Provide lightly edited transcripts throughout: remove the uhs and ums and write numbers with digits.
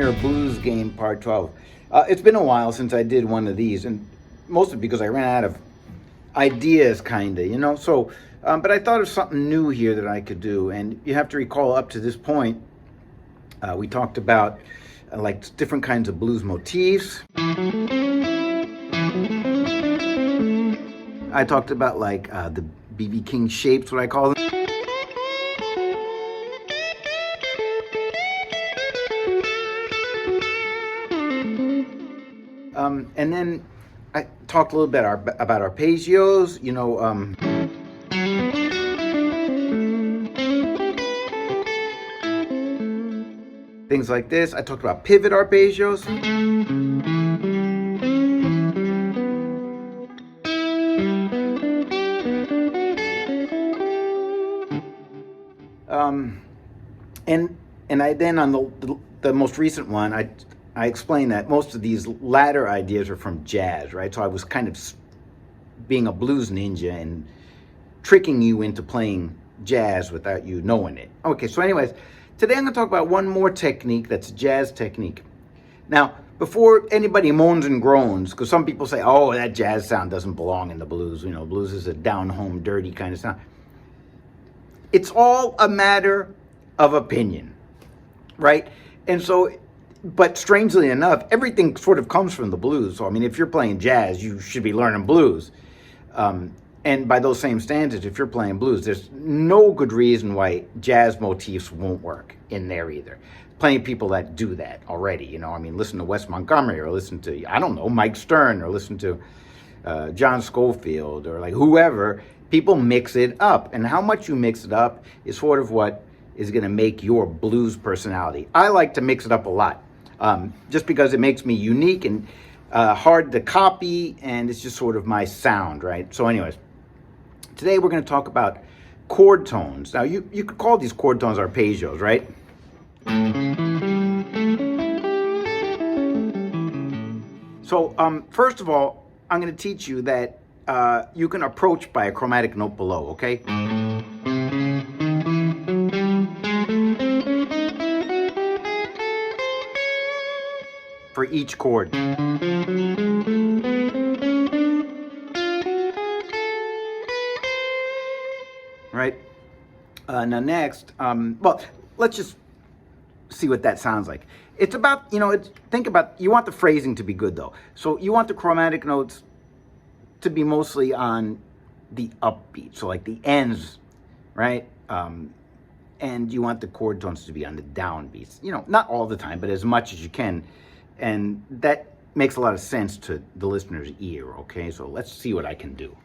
Your Blues Game Part 12. It's been a while since I did one of these, and mostly because I ran out of ideas, kinda. So, but I thought of something new here that I could do, and you have to recall up to this point, we talked about like different kinds of blues motifs. I talked about like the B.B. King shapes, what I call them. And then I talked a little bit about arpeggios, things like this. I talked about pivot arpeggios. And I then on the most recent one, I explained that most of these latter ideas are from jazz, right? So I was kind of being a blues ninja and tricking you into playing jazz without you knowing it. Okay, so anyways, today I'm going to talk about one more technique that's a jazz technique. Now, before anybody moans and groans, because some people say, oh, that jazz sound doesn't belong in the blues. Blues is a down-home, dirty kind of sound. It's all a matter of opinion, right? And so, but strangely enough, everything sort of comes from the blues. So, I mean, if you're playing jazz, you should be learning blues. And by those same standards, if you're playing blues, there's no good reason why jazz motifs won't work in there either. Plenty of people that do that already, I mean, listen to Wes Montgomery, or listen to, I don't know, Mike Stern, or listen to John Scofield, or like whoever. People mix it up, and how much you mix it up is sort of what is going to make your blues personality. I like to mix it up a lot, just because it makes me unique and hard to copy, and it's just sort of my sound, right? So anyways, today we're going to talk about chord tones. Now, you could call these chord tones arpeggios, right? So first of all, I'm going to teach you that you can approach by a chromatic note below, okay? For each chord. Right? Now next, well, let's just see what that sounds like. It's about, think about, you want the phrasing to be good though. So you want the chromatic notes to be mostly on the upbeat, so like the ends, right? And you want the chord tones to be on the downbeats. Not all the time, but as much as you can. And that makes a lot of sense to the listener's ear, okay? So let's see what I can do.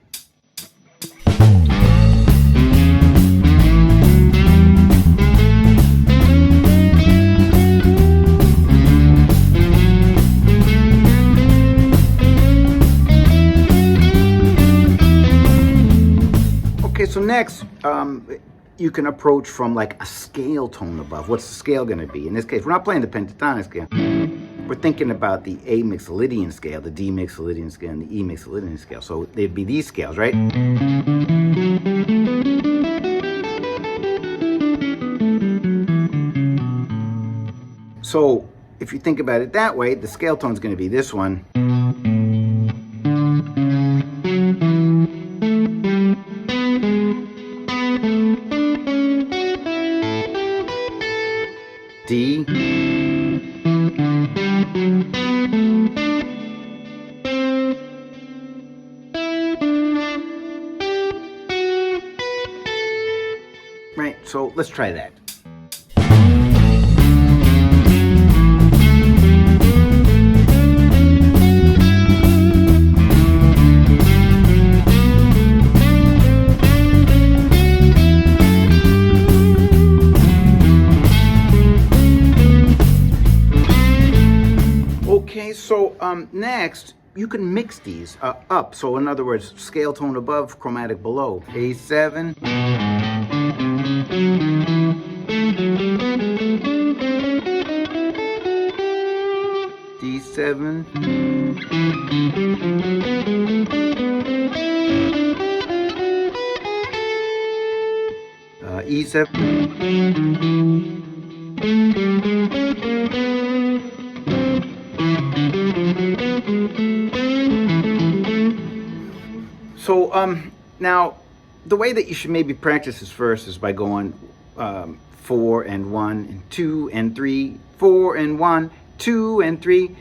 Okay, so next, you can approach from like a scale tone above. What's the scale going to be? In this case, we're not playing the pentatonic scale. We're thinking about the A mixolydian scale, the D mixolydian scale, and the E mixolydian scale. So they'd be these scales, right? So if you think about it that way, the scale tone is going to be this one. D. Right, so let's try that. Okay, so next, you can mix these up. So in other words, scale tone above, chromatic below. A7. D7. E7. So now the way that you should maybe practice this first is by going 4 and 1 and 2 and 3, 4 and 1, 2 and 3.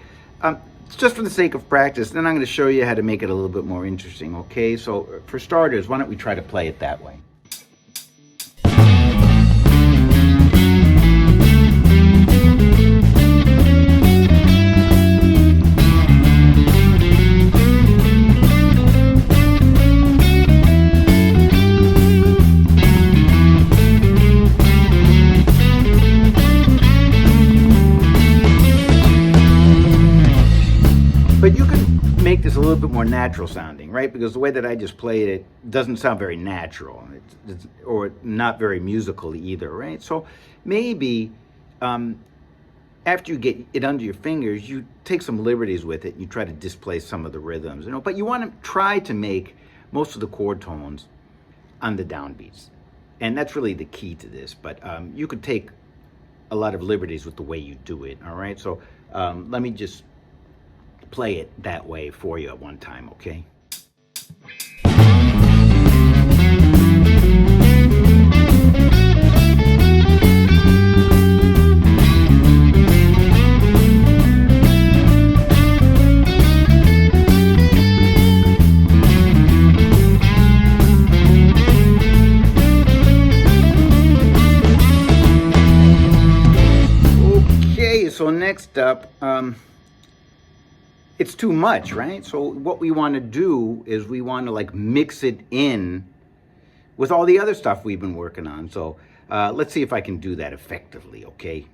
Just for the sake of practice, then I'm going to show you how to make it a little bit more interesting, okay? So for starters, why don't we try to play it that way? But you can make this a little bit more natural sounding, right? Because the way that I just played it doesn't sound very natural, or not very musical either, right? So maybe after you get it under your fingers, you take some liberties with it. You try to displace some of the rhythms, you know. But you want to try to make most of the chord tones on the downbeats, and that's really the key to this. But you could take a lot of liberties with the way you do it. All right. So let me just play it that way for you at one time, okay? Okay, so next up, it's too much, right? So what we want to do is we want to like mix it in with all the other stuff we've been working on. So let's see if I can do that effectively, okay?